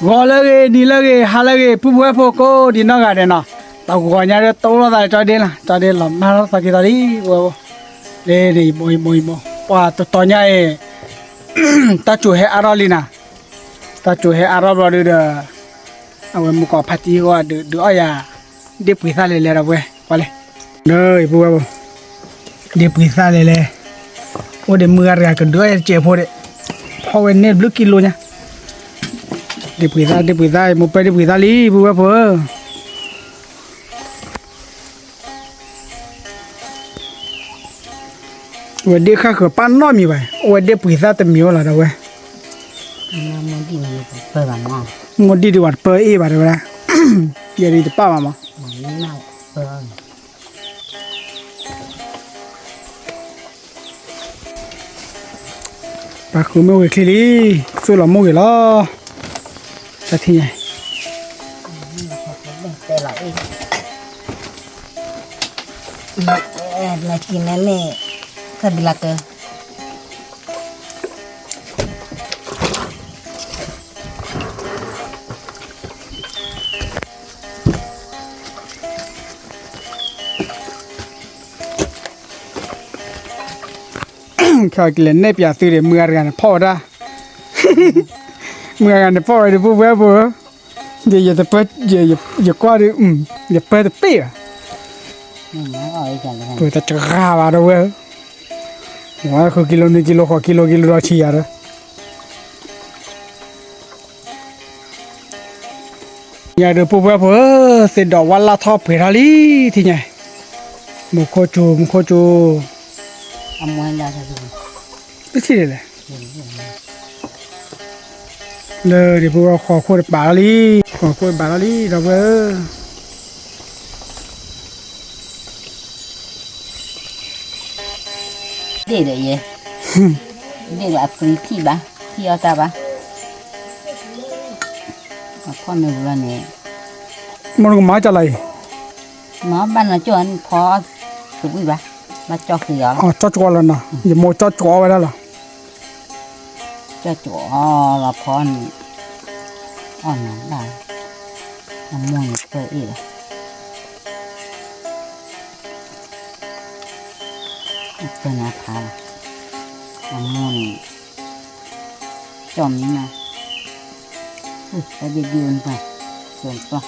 Golage, nilage, halage, pupu poko, di naga de na. Tau gua nyari tolo da cari lah, mana sakit tadi, wow. Le, moi. Wah, tonya tacu he aralina. Tacu he aral baru dah. Awe muka pati gua de ayah. Dia pisah le rawe, vale. No, ibu apa? Dia pisah le. Oh, dia mengarah kedua ya cepot de. Power net blue kilonya. Dia pisah, mau pergi pisah li, ibu apa? Dia kah ke panau mi bay. Dia pisah temio lah dah. Modi di luar pergi pada pada. Jadi cepat mama. Aku mau ke kiri, sudah mau ke lah. Satinya. Lagi nenek kedelak ke. Kau kira ni biasa dia mengarang apa dah. Mengarang apa dia buat apa? Dia dapat dia kuat dia dapat apa? Tôi ta chả khá vào đâu ấy. Quá khô kilo đó chi à đó. Nhà được bố bố sẽ đỏ qua la thọ phải ra đi thì nhỉ. Một khô chú. Ông muốn ra sao? Cái gì đây? Lơ để bố khô bà đi rồi bố. Để đấy gì? Để là phi ba, phi ở ta ba. Con này vừa nè. Món má trả lại. Nó ban là cho anh phó tụi ba, ba cho cái đó. Cho chó lần nào, giờ mua cho chó vậy đó là. Cho chó là phó này, nó là mua một cái gì đó. Cái nào thà, mua này, chồng như nào. Cái gì điên vậy, chồng to.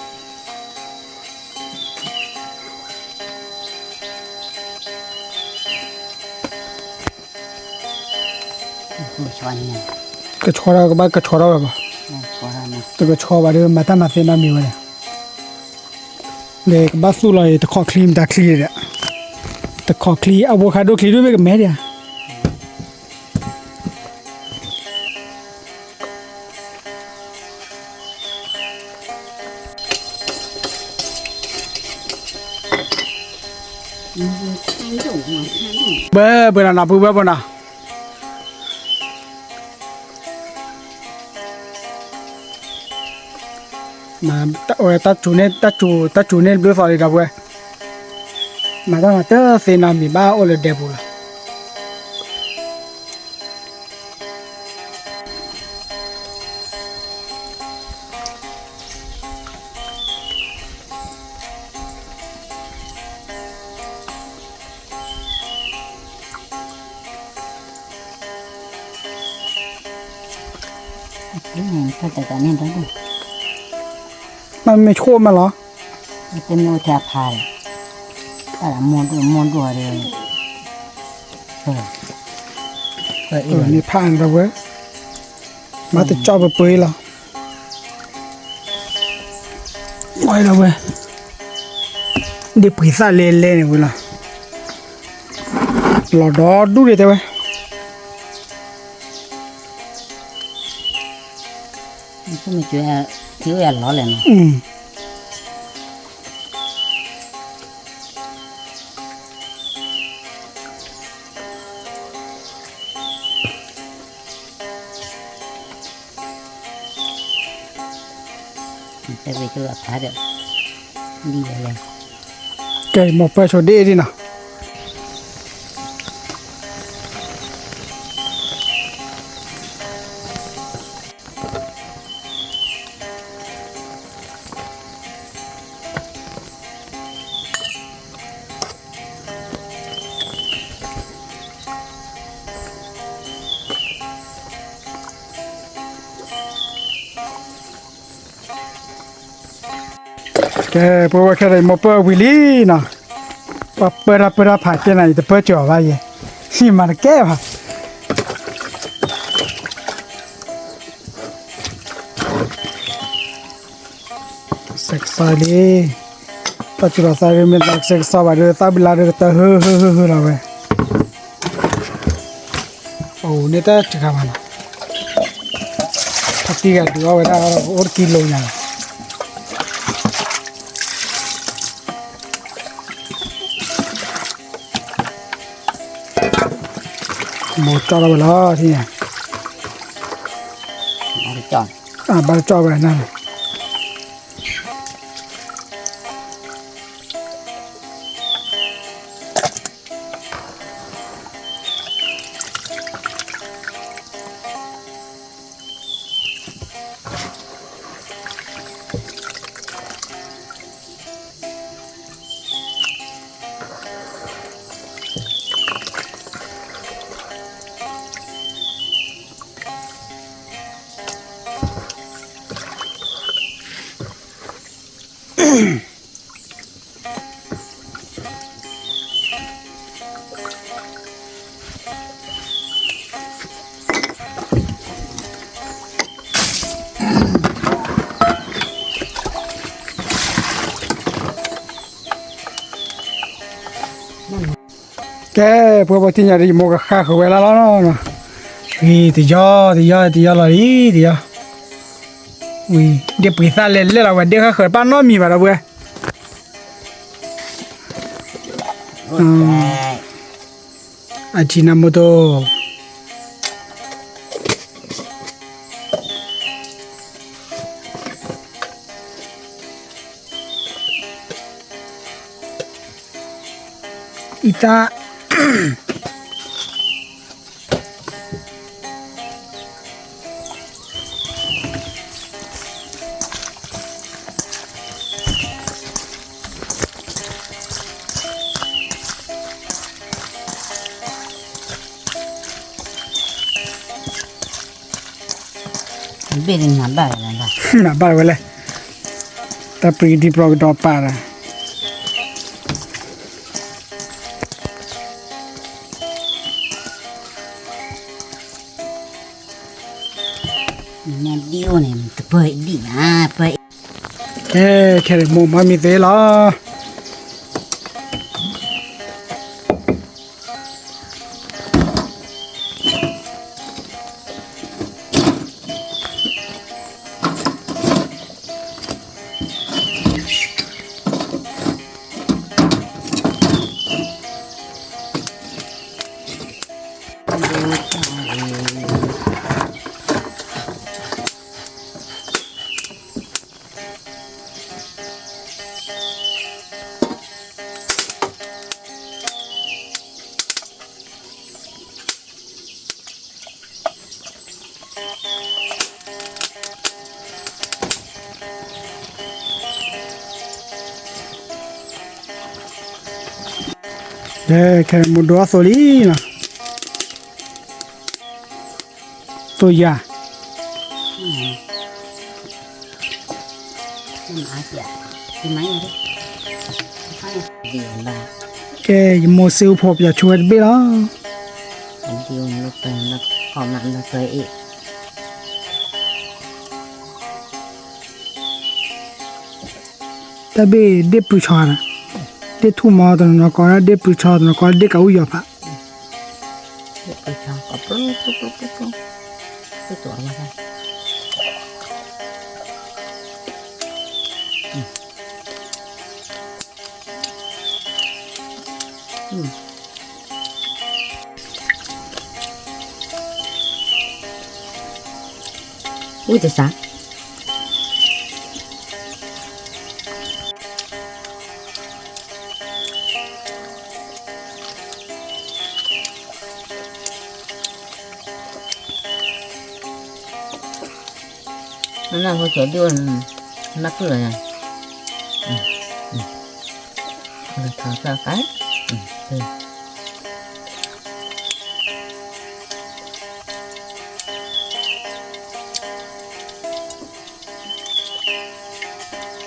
Cái chó đó các bác cái chó đó rồi bà. Cái chó bà đưa mà ta mà xem nó miêu này. Để các bác su lại ta khó clean đấy. Ta khó clean avocado cleanด้วยกับแม่เดีย bữa nào bữa nào mà ta chủ nên bữa phải đâu vậy mà ta tớ xem làm gì ba ô là đẹp rồi Cái này thôi tại nên đó.มันไม่ชั่วมาเหรอ เป็นโนแทพายแต่ละมวนตัวเลยนี่ผ่านแล้วเว้ยมาแต่จอบไปเปยเหรอไว้แล้วเว้ยเดี๋ยวปีศาจเล่นเนี่ยเว้ยล่ะหลอดดูดิเต้เว้ยก็ไม่เจอthiếu ăn nó lên sẽ về cho phá được đi rồi lên cái một bài số đi nào แกเพราะว่าแค่ไรมาเปิดวิลีนะว่าเปิดผ่านแค่ไหนแต่เปิดจ่อไว้ที่มันแก้ป่ะเซ็กซ์เลยตัดจุดสายมันตัดเซ็กซ์ว่าเรื่องตาบิลาเรื่องตาเฮ้อเราเว้ยโอ้เนี่ยแต่จะทำอะไรทักทีกันดูเอาไว้ได้โอ้กิโลเนี่ยหมดจอดเอาไว้แล้วที่เนี่ย เอาไปจอด บ้านจอดไว้นั่นแกพวกที่เนี่ยรีโมกข้าเขาเวลาแล้วเนาะวีที่ยอเลยที่ยอวีเดี๋ยวปีศาจเล่นเราวันเดียวข้าเคยป้านน้อยมีแบบเราเว้ยอาชินาโมโตอิตาเบ็ดหนาบ่ายแล้วนะ น่าบ้าไปเลยแต่ปรีดีโปรดอปาระ แนวเดียวเนี่ยมันเปิดดีนะเปิด แค่มุมมีเตล่ะแค่มุดตัวโซลีนะตัวยา มันอาเสียกินไหมดิเดียวละ แกยังโมซิลพบอย่าช่วยไปละ อันเดียวเราเติมแล้วพอมันเราเติมอีก แต่เบเด็บผู้ชายนะเด็กทุ่มมาตอนนั้นก็เด็กผู้ชายตอนนั้นก็เด็กเอาอยู่ปะ ไปชอบกับปุ๊บไปตัวมาค่ะอุ้ยจะสักนั่นเขาจะด้วยนักเลยนะเขาจะไป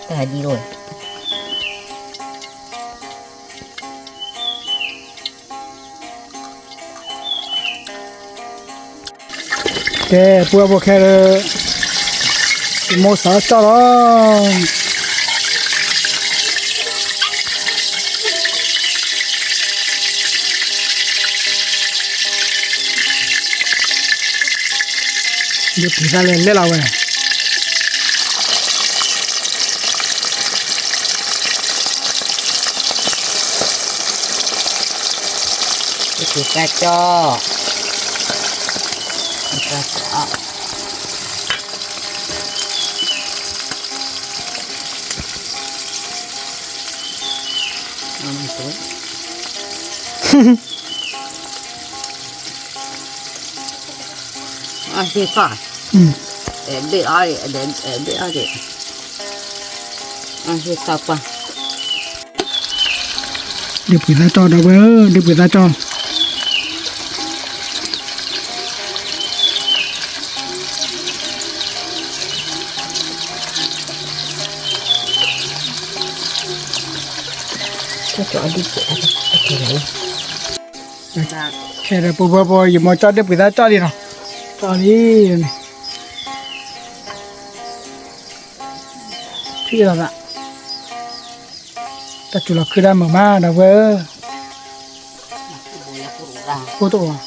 แต่ดีเลย แกปัวพวกแค่โมสาจ้าล้อเดี๋ยวผีตาเล่นเล่นเราเว้ยคือแกจ้อแกจ้อมันสวยอ่ะที่ก่อนเดี๋ยวอะไรเดี๋ยวอะไรอ่ะที่ต่อไป เดี๋ยวผีตาจอดเอาไว้เดี๋ยวผีตาจอ cho đi cái này khe rồi bố giờ mà cho đi bị ta cho đi nào cho đi này thì là vậy ta chủ là cứ ra mở ma đâu vơ cô tổ à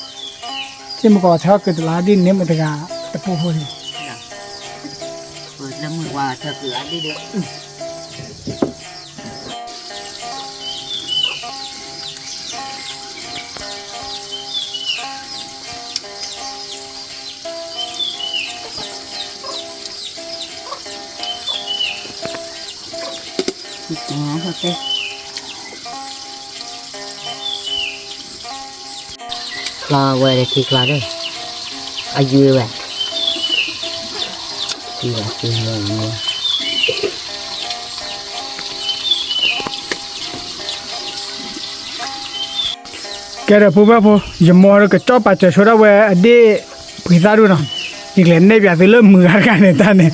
chứ mà có theo cái lá đi nếu mà được à tập bố thôi rồi năm mươi qua theo cửa đi được ok lo quay để thịt là đây ai vui vậy thì là thì người cái đó bố giờ mua cái chó bà chờ số đó về đi bị ra luôn rồiอีกแล้วเนี่ยแบบเริ่มมือกันเนี่ยตาเนี่ย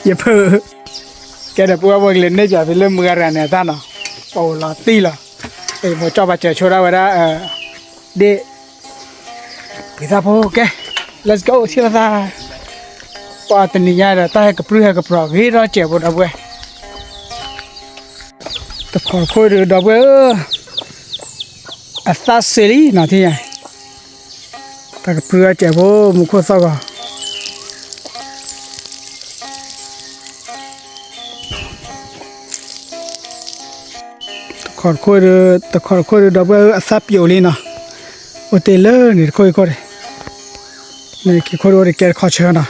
อย่าเพ้อแกเดี๋ยวพวกเราเล่นเนี่ยแบบเริ่มมือกันเนี่ยตาเนาะโอ้ลาตีละไอ้หมอจอบมาเจอชัวร์ไว้ละเด็กพี่ตาพวกแก let's go ที่ละตาปาตันนี่ยาเดี๋ยวตาให้กับเพื่อนกับเราเฮ้ยเราเจ็บหมดเอาไว้แต่ขอคุยดูดอกเว้ยอัศเสรีนะที่ไหนแต่กับเพื่อนเจ็บโว้มุขสักขอคุยดูแต่ขอคุยดูดอกเว้ยอัศเปียวเลยนะโอเตเลอร์นี่คุยนี่คิดคุยดูเด็กแกขอเชิญนะ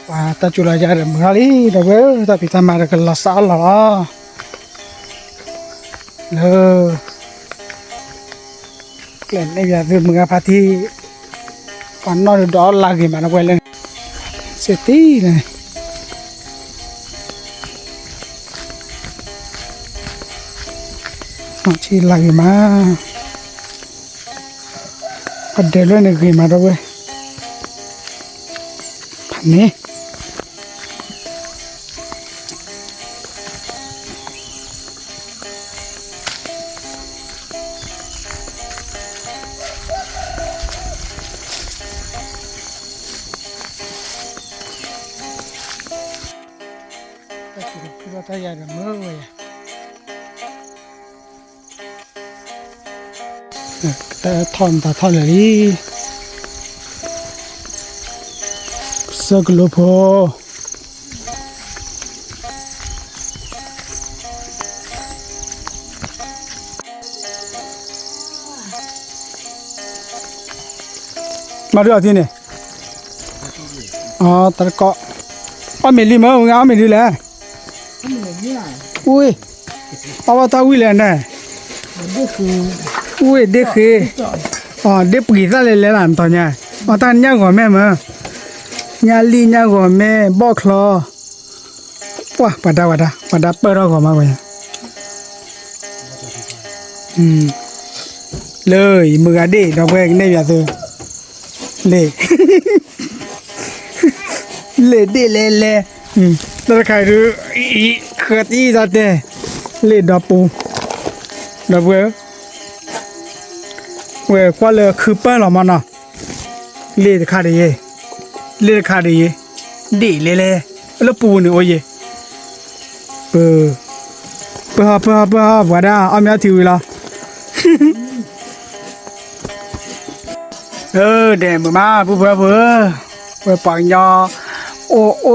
ว่าตาจุฬาจารย์เมื่อไรดอกเว้ยตาพิธามาเรื่องละสาละเล่นในแบบมือพาที่ก่อนนอนดอลลากิมันเอาไว้เล่นเสร็จที่เลยชีลากิมาก็เดินเล่นกิมาด้วยพันนี้คือว่าถ้าอยากจะเมื่อไว้แต่ทอนเลยดิสักลูกพอมาดูเอาที่นี่อ๋อตะเกาะป้าเมลี่มั้งงาเมลี่แหละอุ้ยป้าว่าตาวิ่งเลยนะอุ้ยเด็กคืออ๋อเด็กปีศาจเลยล่ะตอนนี้อ๋อตอนนี้ก่อนแม่มั้งยาลีเนี่ยก่อนแม่บอกคลอว้าปัดดาเปิดเราก่อนมาก่อนเลยมืออดีตเราเองเนี่ยอย่าซื้อเลยเลยดิเลยแล้วใครรู้เคยตีจัดเด้เลยดอกปูดอกเวล เว้ยกว่าเลยคือเปิ้ลหรอมันเนาะเล่ขาดีเย่เล่ขาดีเย่ดีเลยแล้วปูนี่โอ้ยเปว่าได้เอาเมียถือละเดมมาผู้เพื่อปังยอโ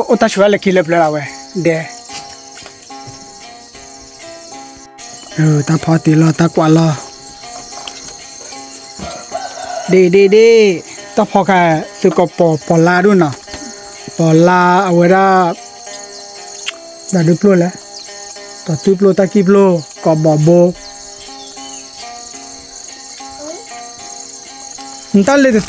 อตาช่วยเลยคิดเลยเปล่าเว้ยเดตาพอตีละตากว่าละดีตาพอแค่สุกปอลาด้วยนะปอลาเอาไว้ได้ได้ดูโปรแล้วต่อดูโปรตากีโปรก็บอโบนั่นเลยแต่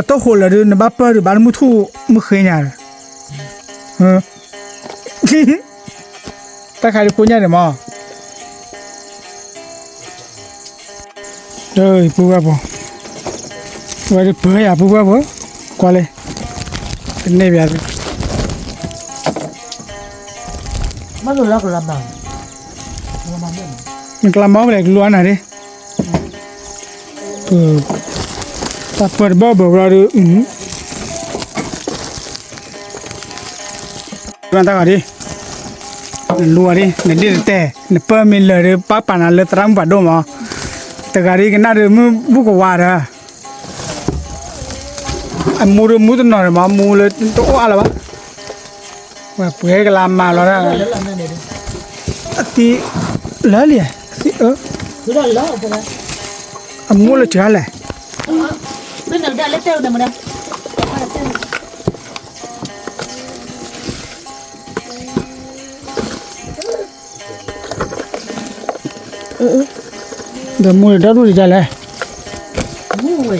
ตัวคนละเรื่องบ้าเปิดบ้านมุทูมุขยาเลยตาใครดูคนยาเนี่ยมั้งผู้ว่าบ่ว่าจะเผยผู้ว่าบ่กว่าเลยเป็นเนี่ยแบบมันก็ล็อกลำบากมันกลับมาเลยล้วนอะไรถ้าเปิดบ่เราดูมันตั้งอะไรล้วนดิเนี่ยดิแต่เนี่ยเปิดมิลเลยป้าปานาเลยตรังปัดดูมั้งแต่การีกันน่าจะมึงบุกว่าระอันมูตัวหน่อยมามูเลยตัวอะไรวะว่าเปื่อยกลามมาแล้วนะที่แล้วเลยที่คือได้แล้วใช่ไหมอันมูเลยเจ้าเลยเป็นเดี๋ยวเล็กเต้าเดี๋ยวมันเดี๋ยวมูเลยดูดิจ้าเลยมูเลย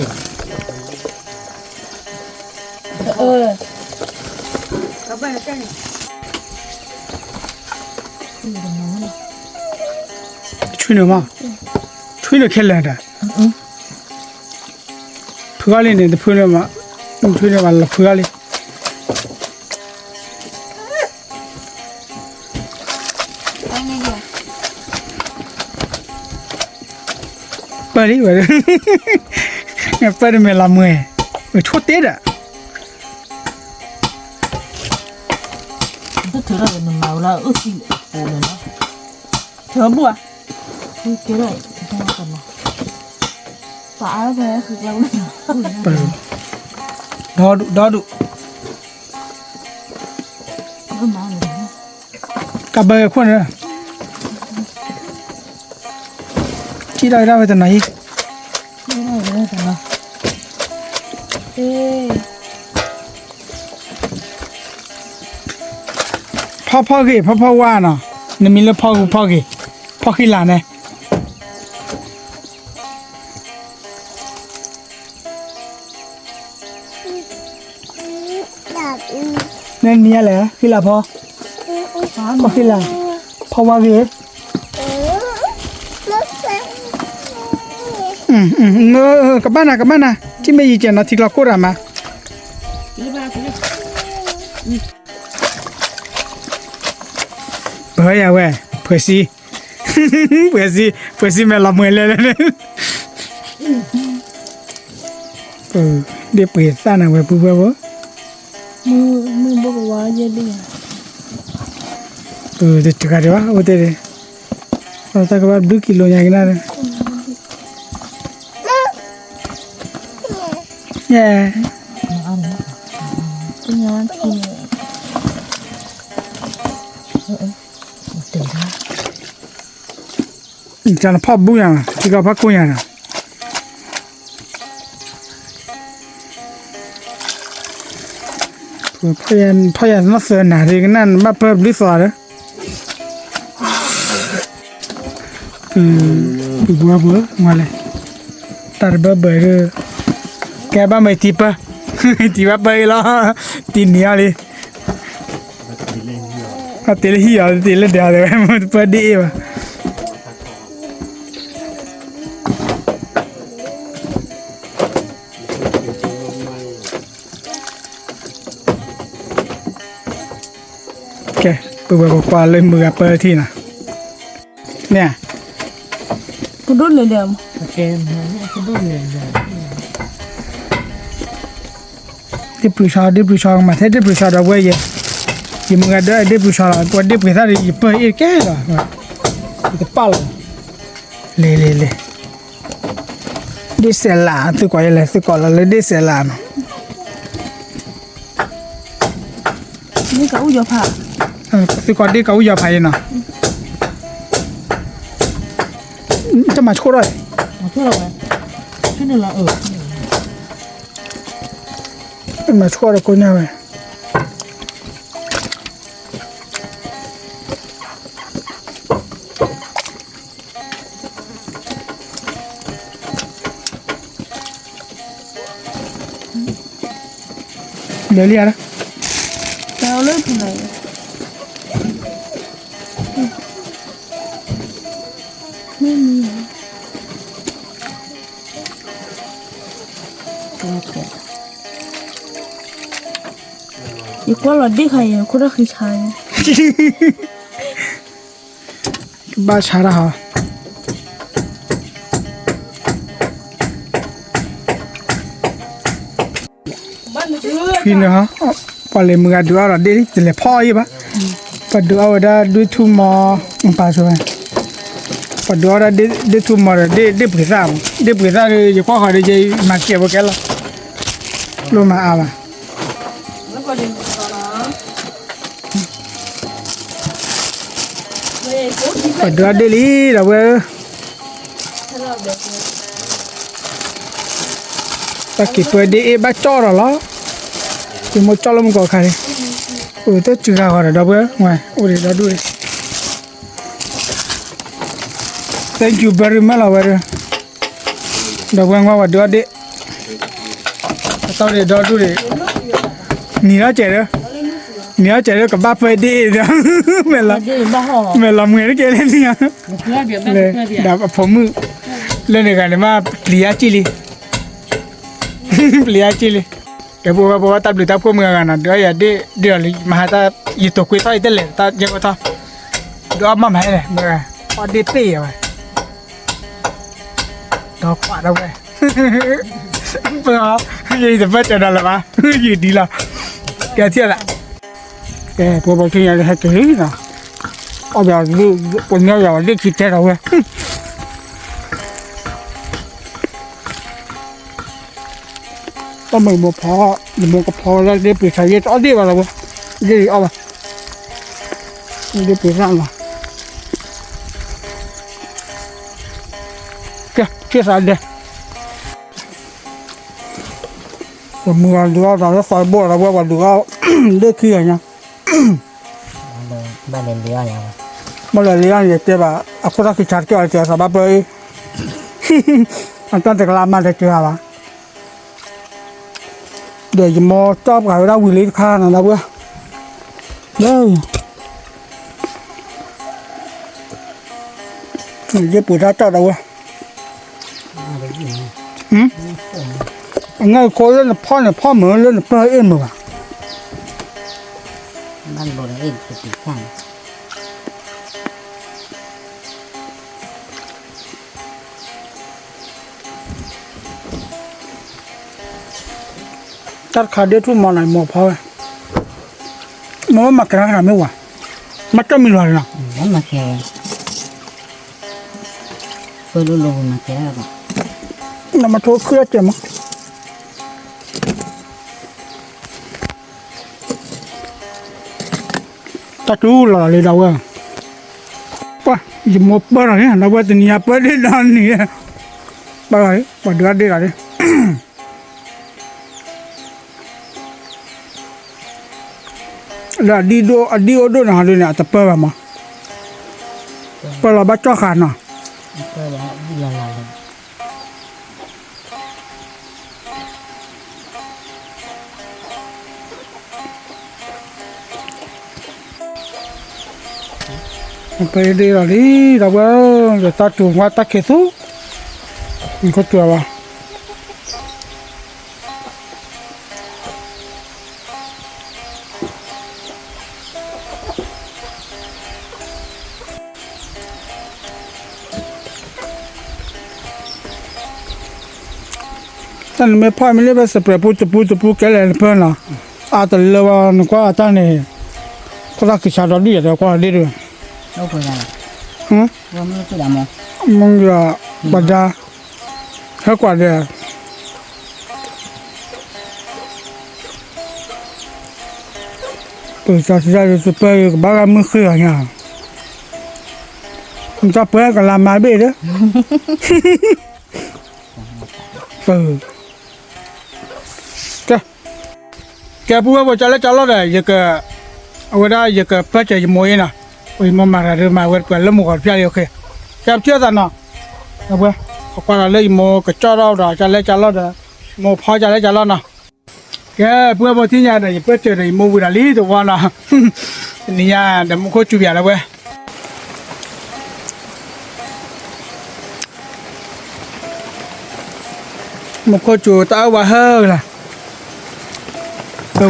ก็ไปเต้นช่วยหน่อยมาช่วยหน่อยแค่เลยนะเพื่ออะไรเนี่ยเพื่ออะไรมาช่วยหน่อยมาละเพื่ออะไรไปดิไปดิไปดิไม่ละเมื่อยไปชั่วเตะอ่ะก็ถือเราเป็นเมาแล้วสิโอ้เลยเนาะเธอบัวคือเกลือจะมากันมาฟ้าแล้วไปคือเราไปดอดุก็มาเลยกับเบอร์คนน่ะที่ได้ไปตอนไหนไม่ได้เลยแต่ละพ่อกี่พ่อว่าเนาะนี่มีแล้วพ่อกี่หลานเนี่ยนั่นมีอะไรกี่หลานพ่อกี่หลานพ่อว่ากี่กลับบ้านนะที่ไม่ยีเจนนะที่เราโคตรมาเฮ้ยเว้ยเผื่อซีแม่ละเมยเลยเนี่ยเดี๋ยวเปิดซ่าหน่อยเว้ยปุ๊บเว้ยมือบอกว่าเยอะดิเดี๋ยวจะกันดีวะโอ้เดี๋ยวเราตะกบ้าดูกิโลอย่างนั้นเลยเป็นงานที่จานพ่อบุญยังที่เขาพักกุญยังพยันมาเสือหนาดีกันนั่นมาเพิ่มรีสอร์ทบัวมาเลยตัดเบอร์แกบ้าไม่ตีปะตีบ้าไปแล้วตีเนี้ยเลยตีเลยเหี้ยตีเลยเดียวเลยมันเปิดดีว่ะแกเปิดกว่าเลยมือเปิดที่น่ะเนี่ย Aku dulu dia. Pakai mana aku dulu ya. Dia berusaha masa dia berusaha dah buat je. Dia mengada dia berusaha lah. Buat dia berusaha dia apa ke lah. Itu pal. Le. Dia salah tu kau yang tu kalau le dia salah. Ni kau udah pak. Tu kau dia kau ya payah na. Macam macam korang. Macam apa? Sini lah. Macam korang kau ni apa? Dah lihat lah. Kau lu tu lah. Kalau dia kaya, aku dah kisah. Bas harah ha. Kini ha. Paling mengadu orang dia telepon je ba. Pada awak dah dua cuma empat soal. Pada orang dia cuma dia bersam. Dia bersam dia kau hari je makan apa kalau. Lu mak apa? Pada ada li dah ber. Tak kita dia baca lah. Cuma calon kau kali. Oh tu juga orang dah ber. Wah, udah dah dulu. Thank you very much lah ber. Dah ber ngah wadu adik. Tahu dia dah dulu. Ni lah cera. Ni lah cera ke bapa dia. Melam. Melam ni ke ni ah. Dah apa le ni kan mah pelia cili. Pelia cili. Bawa tak boleh tak kau mengangan. Dia dia mah tak itu kuih tak itu le tak jago tak. Dia mah mah le. Oh dia pay ya. Dah kuat dah weh. Jadi dapat ada lah mah. Jadi lah. Kaya lah. Bawa tu yang ada tu ni lah. Oh biar dia punya yang dia kita dah weh. Tao mình một cái phò ra để bị sai hết đi vào là gì ở để bị ra mà kia sao đây còn mưa đứa nó phải bỏ ra vào đứa để kia nha Ba lên dia ya. mà là liang vậy thế bà aku ra cái chart kia thì sao bà bơi anh ta tự làm mà để chưa hả để mà cho cái đó quy lý khá là đâu đây cái bụi ra cho đâu ngay coi lên là phá mở lên là phá em mà Ban bộ đã in cái khăn. tắt khá đế thu mà này một thôi nó mặc cái này mới quả mắt cho mình rồi nào Nó mà khe. Phơi lulu mà khe rồi. nó mà thôi khứa chứ mà ta chú là đi đâu à quá gì một bữa rồi nó bữa từ nhà bữa đi đàn nè bữa rồi bữa đưa đi rồi đi là đi ô đô nào đi nè tập bơ mà bơ là bắt cho khán à Phơi làไปđi rồi đi đâu có rồi ta chuồng qua ta kết thúc mình có chuồng vào 但你们泡面那边是不给来分了，啊，这了哇，那个咱呢，可咋去下到里的瓜里头，都回来了，嗯，我们去了吗？蒙个把家，还瓜的，对，这现在就是把个门黑了呀，你咋不爱个拉马背的？แกพูดว่าจะเล่นจะเล่นเลยยังก็เวลายังก็พระเจ้าโมยนะโอ้ยมาเรื่องมาเวลาเล่นมุกพี่โอเคแกเชื่อกันเนาะเอาไปเขาก็เล่นโมก็จ้าเราจะเล่นจะเล่นโมพอจะเล่นจะเล่นนะแกพูดว่าที่นี่เนี่ยพระเจ้าโมวิลาลีตัวนะนี่ยเดี๋ยวมุกจุบยาแล้วเว้ยมุกจุตาว่าเฮ้อละ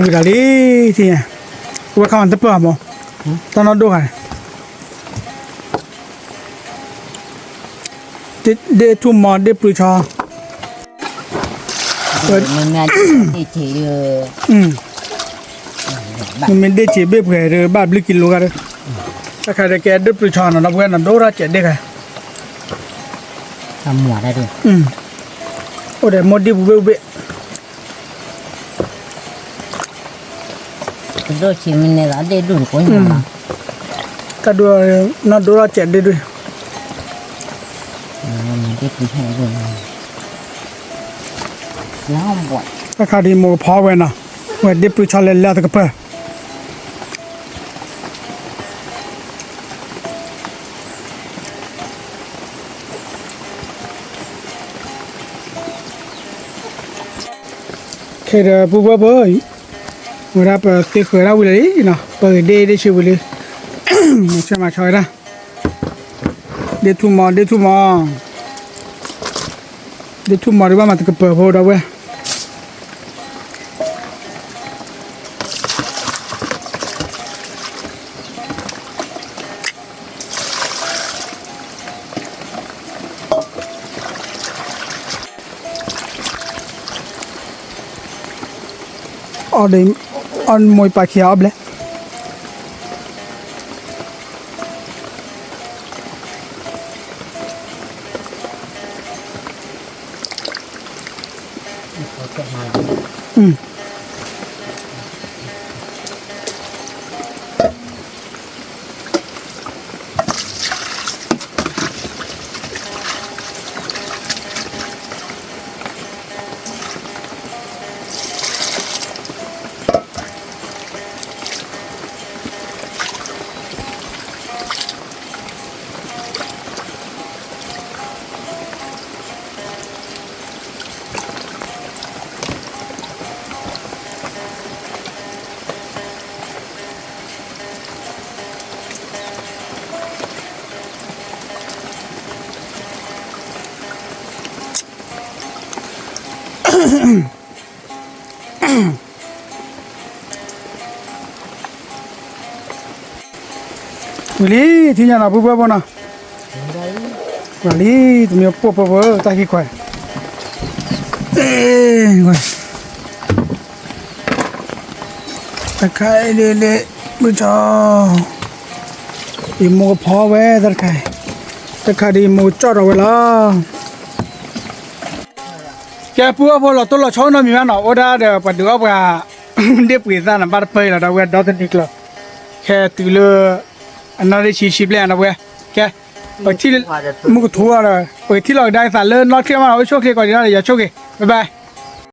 วิลาลีที่เนี่ยว่าเขาอันตะเปล่ามั้งตอนนั้นดูกันเดทุ่มมอเดปลุชอ mình nghe đi chỉ được มันเดจิเบบแกเรบ้าบลิกิโลกันถ้าใครจะแกเดปลุชอนะเพื่อนนั่นโดราเจ็ดเด็กไง ทำหัวได้ด้วย โอ้เดี๋ยวมดดิบุเบ ก็ชิมเนี่ยละได้ดูคนอย่างนั้น ก็ดูนั่นโดราเจ็ดเด็กด้วย มันได้กินให้ด้วยแล้วบ่อย ถ้าใครดีโมพอไว้นะเว้เดปลุชอเล่นแล้วตะกเพื่อเคยพูดว่าเบย์เวลาเปิดตีเคยเราวิเลยนะเปิดเดย์ได้ชิวเลยไม่ใช่มาช่วยนะเดทุ่มมอหรือว่ามันจะเปิดโพดเอาไว้อันมวยปากเขียวเลยวิลีที่ยังน่ะปุ๊บปุ๊บนะวิลีตัวนี้ปุ๊บปุ๊บตาขี้ควายควายตะไคร้เละๆบุญชออีโมพอไว้ตะไคร้ดีโมจอดเอาไว้ละแกปุ๊บปุ๊บเราตัวเราชอบน้ำมีมั้ยเนาะโอ้ได้เดี๋ยวปัดดูเอาไปเดี๋ยวปีศาจน่ะบาดเปย์แล้วเราเวทดอทนิกละแค่ตื่นเลยอันนั้นได้ชิบเลยนะเว้ยแกไปที่มึงก็ทัวร์เลยไปที่เราได้สารเลิศนอดเคลียร์มาเอาไว้โชคดีก่อนดีนะอย่าโชคดีบ๊ายบาย